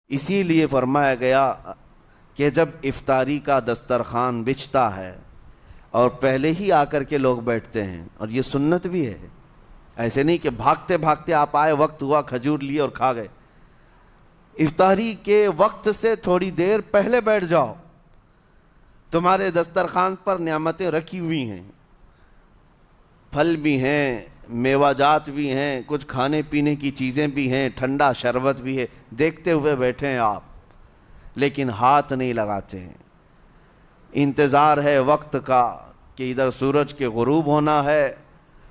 اسی لیے فرمایا گیا کہ جب افطاری کا دسترخوان بچھتا ہے اور پہلے ہی آ کر کے لوگ بیٹھتے ہیں، اور یہ سنت بھی ہے، ایسے نہیں کہ بھاگتے بھاگتے آپ آئے، وقت ہوا، کھجور لیے اور کھا گئے۔ افطاری کے وقت سے تھوڑی دیر پہلے بیٹھ جاؤ، تمہارے دسترخوان پر نعمتیں رکھی ہوئی ہیں، پھل بھی ہیں، میوہ جات بھی ہیں، کچھ کھانے پینے کی چیزیں بھی ہیں، ٹھنڈا شربت بھی ہے، دیکھتے ہوئے بیٹھے ہیں آپ، لیکن ہاتھ نہیں لگاتے ہیں۔ انتظار ہے وقت کا کہ ادھر سورج کے غروب ہونا ہے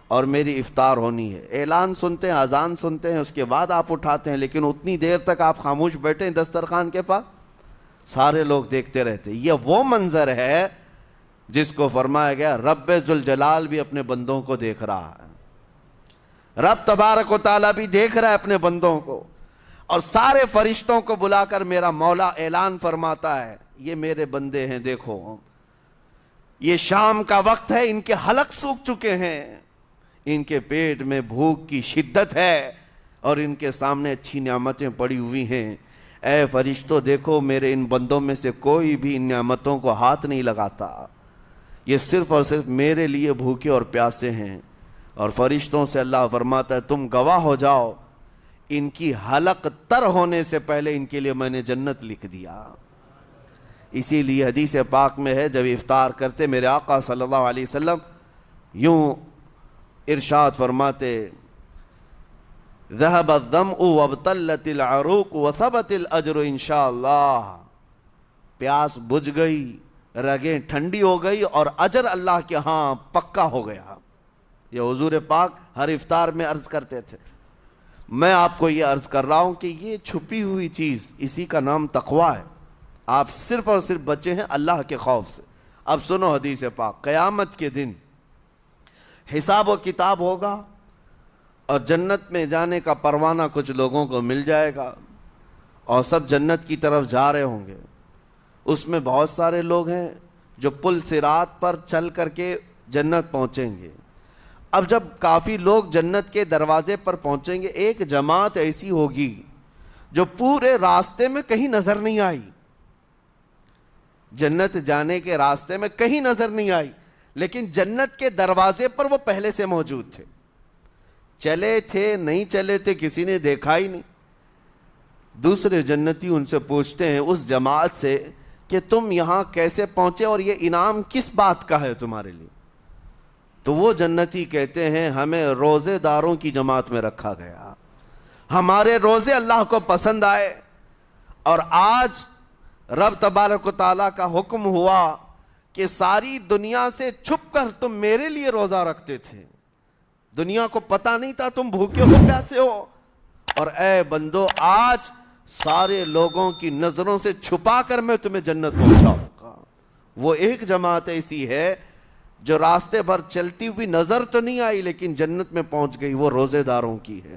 اور میری افطار ہونی ہے، اعلان سنتے ہیں، اذان سنتے ہیں، اس کے بعد آپ اٹھاتے ہیں، لیکن اتنی دیر تک آپ خاموش بیٹھے ہیں دسترخوان کے پاس، سارے لوگ دیکھتے رہتے۔ یہ وہ منظر ہے جس کو فرمایا گیا رب ذوالجلال بھی اپنے بندوں کو دیکھ رہا ہے، رب تبارک و تعالیٰ بھی دیکھ رہا ہے اپنے بندوں کو، اور سارے فرشتوں کو بلا کر میرا مولا اعلان فرماتا ہے یہ میرے بندے ہیں، دیکھو یہ شام کا وقت ہے، ان کے حلق سوکھ چکے ہیں، ان کے پیٹ میں بھوک کی شدت ہے اور ان کے سامنے اچھی نعمتیں پڑی ہوئی ہیں، اے فرشتوں دیکھو میرے ان بندوں میں سے کوئی بھی ان نعمتوں کو ہاتھ نہیں لگاتا، یہ صرف اور صرف میرے لیے بھوکے اور پیاسے ہیں۔ اور فرشتوں سے اللہ فرماتا ہے تم گواہ ہو جاؤ، ان کی حلق تر ہونے سے پہلے ان کے لیے میں نے جنت لکھ دیا۔ اسی لیے حدیث پاک میں ہے جب افطار کرتے میرے آقا صلی اللہ علیہ وسلم یوں ارشاد فرماتے ذهب الظمأ وابتلت العروق وثبت الاجر انشاءاللہ، پیاس بجھ گئی، رگیں ٹھنڈی ہو گئی اور اجر اللہ کے ہاں پکا ہو گیا۔ یہ حضور پاک ہر افطار میں عرض کرتے تھے۔ میں آپ کو یہ عرض کر رہا ہوں کہ یہ چھپی ہوئی چیز، اسی کا نام تقویٰ ہے، آپ صرف اور صرف بچے ہیں اللہ کے خوف سے۔ اب سنو حدیث پاک، قیامت کے دن حساب و کتاب ہوگا اور جنت میں جانے کا پروانہ کچھ لوگوں کو مل جائے گا اور سب جنت کی طرف جا رہے ہوں گے۔ اس میں بہت سارے لوگ ہیں جو پل صراط پر چل کر کے جنت پہنچیں گے۔ اب جب کافی لوگ جنت کے دروازے پر پہنچیں گے، ایک جماعت ایسی ہوگی جو پورے راستے میں کہیں نظر نہیں آئی، جنت جانے کے راستے میں کہیں نظر نہیں آئی، لیکن جنت کے دروازے پر وہ پہلے سے موجود تھے، چلے تھے نہیں چلے تھے کسی نے دیکھا ہی نہیں۔ دوسرے جنتی ان سے پوچھتے ہیں اس جماعت سے کہ تم یہاں کیسے پہنچے اور یہ انعام کس بات کا ہے تمہارے لیے؟ تو وہ جنتی کہتے ہیں ہمیں روزے داروں کی جماعت میں رکھا گیا، ہمارے روزے اللہ کو پسند آئے، اور آج رب تبارک و تعالیٰ کا حکم ہوا کہ ساری دنیا سے چھپ کر تم میرے لیے روزہ رکھتے تھے، دنیا کو پتہ نہیں تھا تم بھوکے ہو پیاسے ہو، اور اے بندو آج سارے لوگوں کی نظروں سے چھپا کر میں تمہیں جنت پہنچاؤں گا۔ وہ ایک جماعت ایسی ہے جو راستے بھر چلتی ہوئی نظر تو نہیں آئی لیکن جنت میں پہنچ گئی، وہ روزے داروں کی ہے۔